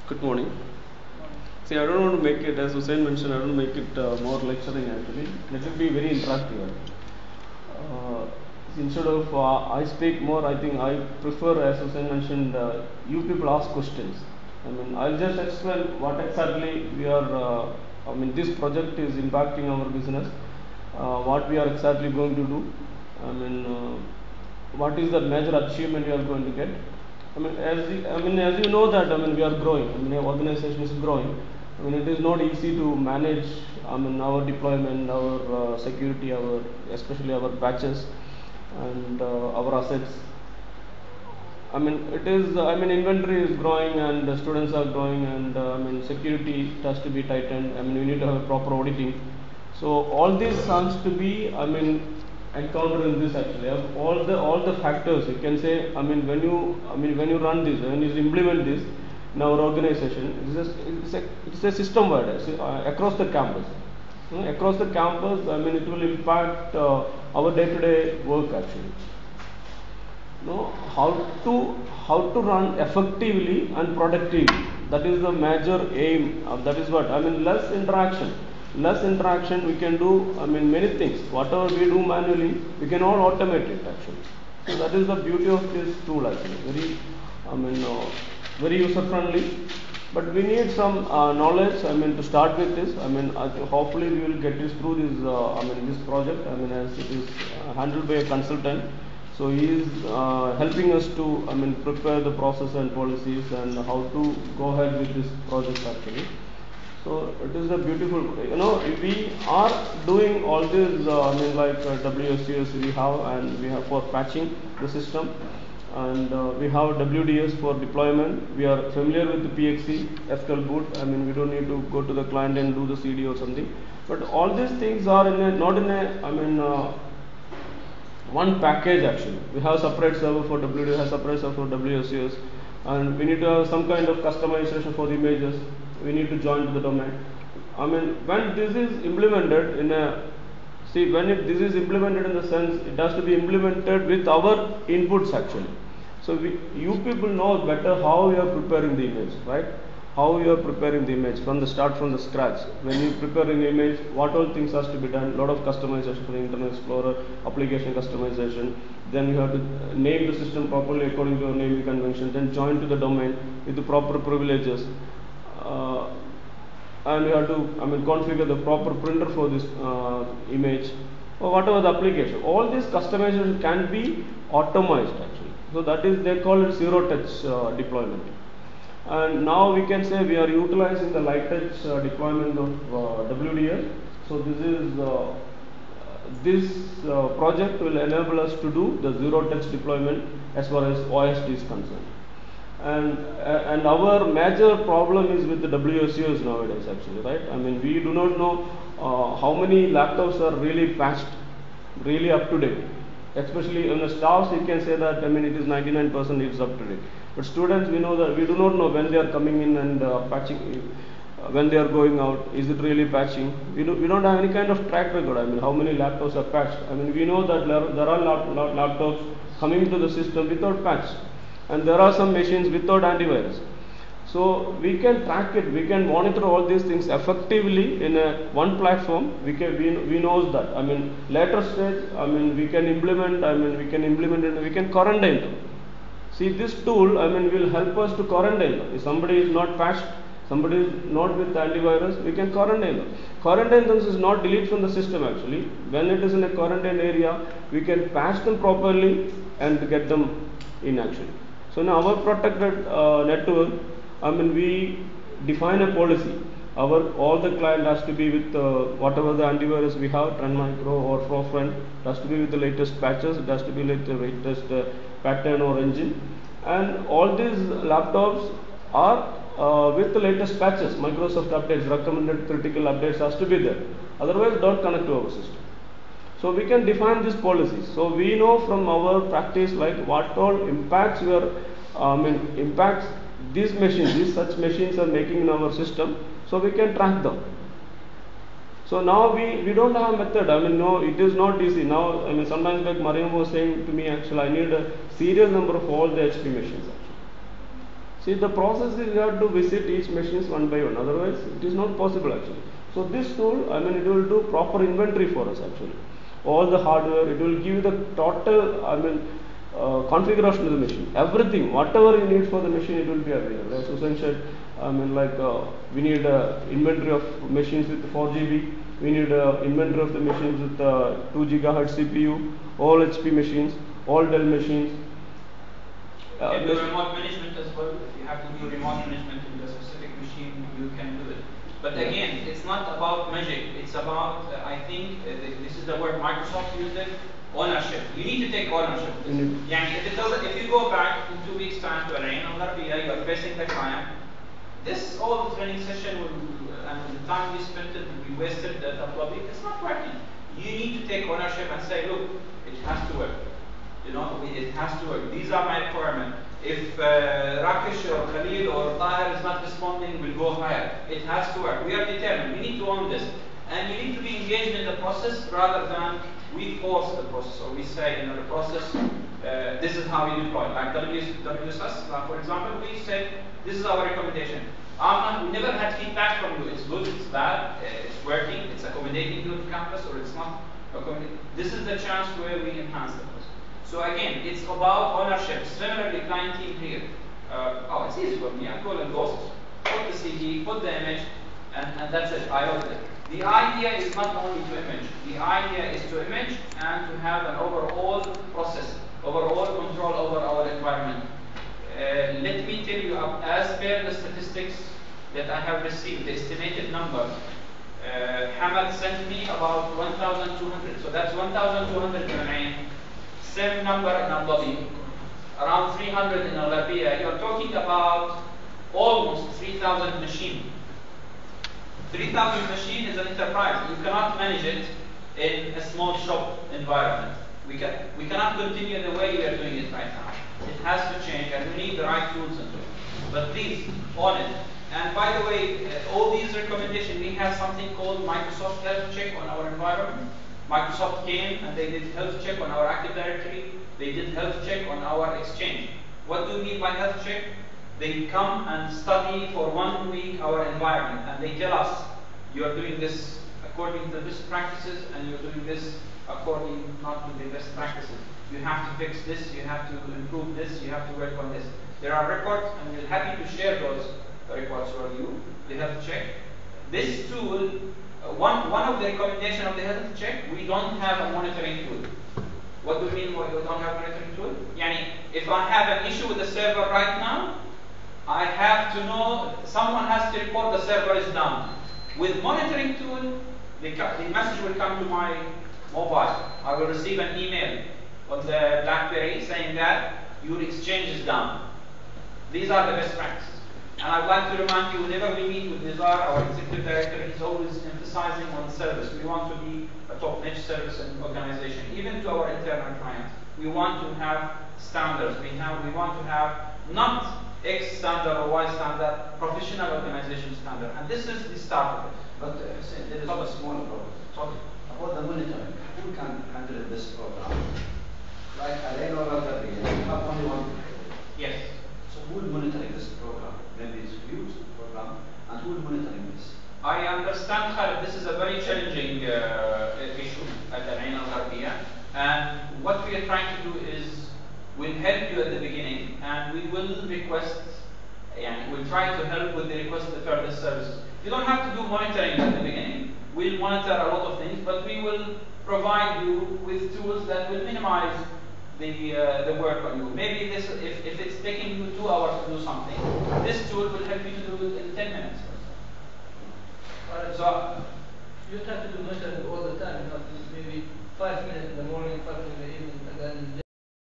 Good morning. See, I don't want to make it, as Hussein mentioned, I don't make it more lecturing actually. Let it be very interactive. Instead of I speak more, I think I prefer, as Hussein mentioned, you people ask questions. I mean, I'll just explain what exactly we are, this project is impacting our business, what we are exactly going to do. What is the major achievement we are going to get. As you know that, we are growing. Our organization is growing. It is not easy to manage. Our deployment, our security, especially our batches and our assets. It is. Inventory is growing and the students are growing, and security has to be tightened. We need to have a proper auditing. So all this has to be. Encountered in this actually. All the factors you can say. When you run this, when you implement this in our organization, it's a system wide across the campus. Across the campus, it will impact our day-to-day work actually. How to run effectively and productively. That is the major aim. That is what less interaction. Less interaction, we can do many things. Whatever we do manually, we can all automate it actually. So that is the beauty of this tool actually. Very user friendly. But we need some knowledge. To start with this. Hopefully we will get this through this. This project. As it is handled by a consultant. So he is helping us to prepare the process and policies and how to go ahead with this project actually. So it is a beautiful. We are doing all this. WSUS we have, and we have for patching the system, and we have WDS for deployment. We are familiar with the PXE, SQL boot. We don't need to go to the client and do the CD or something. But all these things are not in a. One package actually. We have separate server for WD, have separate server for WSUS, and we need to have some kind of customization for the images. We need to join to the domain. When this is implemented this is implemented in the sense it has to be implemented with our inputs actually. So you people know better how you are preparing the image, right? How you are preparing the image from the scratch. When you prepare an image, what all things has to be done? A lot of customization for the Internet Explorer, application customization. Then you have to name the system properly according to your naming convention. Then join to the domain with the proper privileges. And you have to configure the proper printer for this image or whatever the application. All this customization can be automized actually. So that is, they call it zero touch deployment. And now we can say we are utilizing the light touch deployment of WDS. So this project will enable us to do the zero touch deployment as far as OSD is concerned. And our major problem is with the WSUs nowadays actually, right? We do not know how many laptops are really patched, really up to date. Especially on the staffs, you can say that it is 99% it's up to date. But students, we know that we do not know when they are coming in and patching, when they are going out. Is it really patching? We don't have any kind of track record. How many laptops are patched? We know that there are laptops coming to the system without patch, and there are some machines without antivirus. So we can track it, we can monitor all these things effectively in one platform. We know that. Later stage, we can implement. We can implement it. We can quarantine them. See, this tool, will help us to quarantine them. If somebody is not patched, somebody is not with antivirus, we can quarantine them. Quarantine them is not delete from the system actually. When it is in a quarantine area, we can patch them properly and get them in actually. So now our protected network, we define a policy. All the client has to be with whatever the antivirus we have, Trend Micro or ProFriend, it has to be with the latest patches, it has to be with the latest pattern or engine. And all these laptops are with the latest patches, Microsoft updates, recommended critical updates has to be there. Otherwise, don't connect to our system. So we can define these policies. So we know from our practice what all impacts impacts these such machines are making in our system. So we can track them. So now we don't have a method. I mean, no, it is not easy. Now, I mean, sometimes like Mariam was saying to me, actually, I need a serial number of all the HP machines. Actually, see, the process is you have to visit each machines one by one. Otherwise, it is not possible actually. So this tool, I mean, it will do proper inventory for us actually. All the hardware, it will give the total, I mean, configuration of the machine. Everything, whatever you need for the machine, it will be available. As Susan said, I mean, like we need inventory of machines with 4 GB. We need inventory of the machines with 2 GHz CPU. All HP machines, all Dell machines. You can do remote management as well. If you have to do remote management in the specific machine, you can do it. But again, it's not about magic. It's about, I think, this is the word Microsoft used it, ownership. You need to take ownership. If you go back in 2 weeks' time to Al-Ain Al-Gharbiya, you are facing the client. This all the training session and the time we spent it, we wasted at Abu Dhabi, it's not working. You need to take ownership and say, look, it has to work. You know, it has to work. These are my requirements. If Rakesh or Khalil or Tahir is not responding, we'll go higher. It has to work. We are determined. We need to own this. And you need to be engaged in the process rather than we force the process or we say, the process, this is how you deploy. Like WSS, for example, we said, this is our recommendation. We never had feedback from you. It's good, it's bad, it's working, it's accommodating you to campus, or it's not accommodating. This is the chance where we enhance the process. So again, it's about ownership. Similarly, client team here. It's easy for me. I call it ghost. Put the CD, put the image, and that's it. I order it. The idea is not only to image. The idea is to image and to have an overall process, overall control over our environment. Let me tell you, as per the statistics that I have received, the estimated number, Hamad sent me about 1,200. So that's 1,200 in Al-Ain. Same number in Abu Dhabi, around 300 in Al-Gharbiya. You're talking about almost 3,000 machines. 3,000 machine is an enterprise. You cannot manage it in a small shop environment. We cannot continue the way we are doing it right now. It has to change, and we need the right tools and tools. But please, own it. And by the way, all these recommendations, we have something called Microsoft Health Check on our environment. Microsoft came and they did health check on our Active Directory. They did health check on our Exchange. What do you mean by health check? They come and study for 1 week our environment, and they tell us, you are doing this according to the best practices, and you're doing this according not to the best practices. You have to fix this, you have to improve this, you have to work on this. There are records, and we're happy to share those records for you, the health check. This tool, one of the recommendations of the health check, we don't have a monitoring tool. What do you mean we don't have a monitoring tool? If I have an issue with the server right now, I have to know, someone has to report the server is down. With monitoring tool, the message will come to my mobile. I will receive an email on the BlackBerry saying that your exchange is down. These are the best practices. And I'd like to remind you, whenever we meet with Nizar, our executive director, he's always emphasizing on service. We want to be a top-notch service and organization, even to our internal clients. We want to have standards. We want to have not X standard or Y standard, professional organization standard. And this is the start of it. But Hussein, there is a small problem. About the monitoring, who can handle this program? Like Al-Ain Al-Gharbiya, you have only one program. Yes. So who is monitoring this program? Maybe it's huge program, and who is monitoring this? I understand, Khalid, this is a very challenging issue at Al-Ain Al-Gharbiya. And what we are trying to do is, we'll help you at the beginning, and we will request, we'll try to help with the request of the further services. You don't have to do monitoring at the beginning. We'll monitor a lot of things, but we will provide you with tools that will minimize the work on you. Maybe this, if it's taking you 2 hours to do something, this tool will help you to do it in 10 minutes. So you try to do monitoring all the time, not maybe 5 minutes in the morning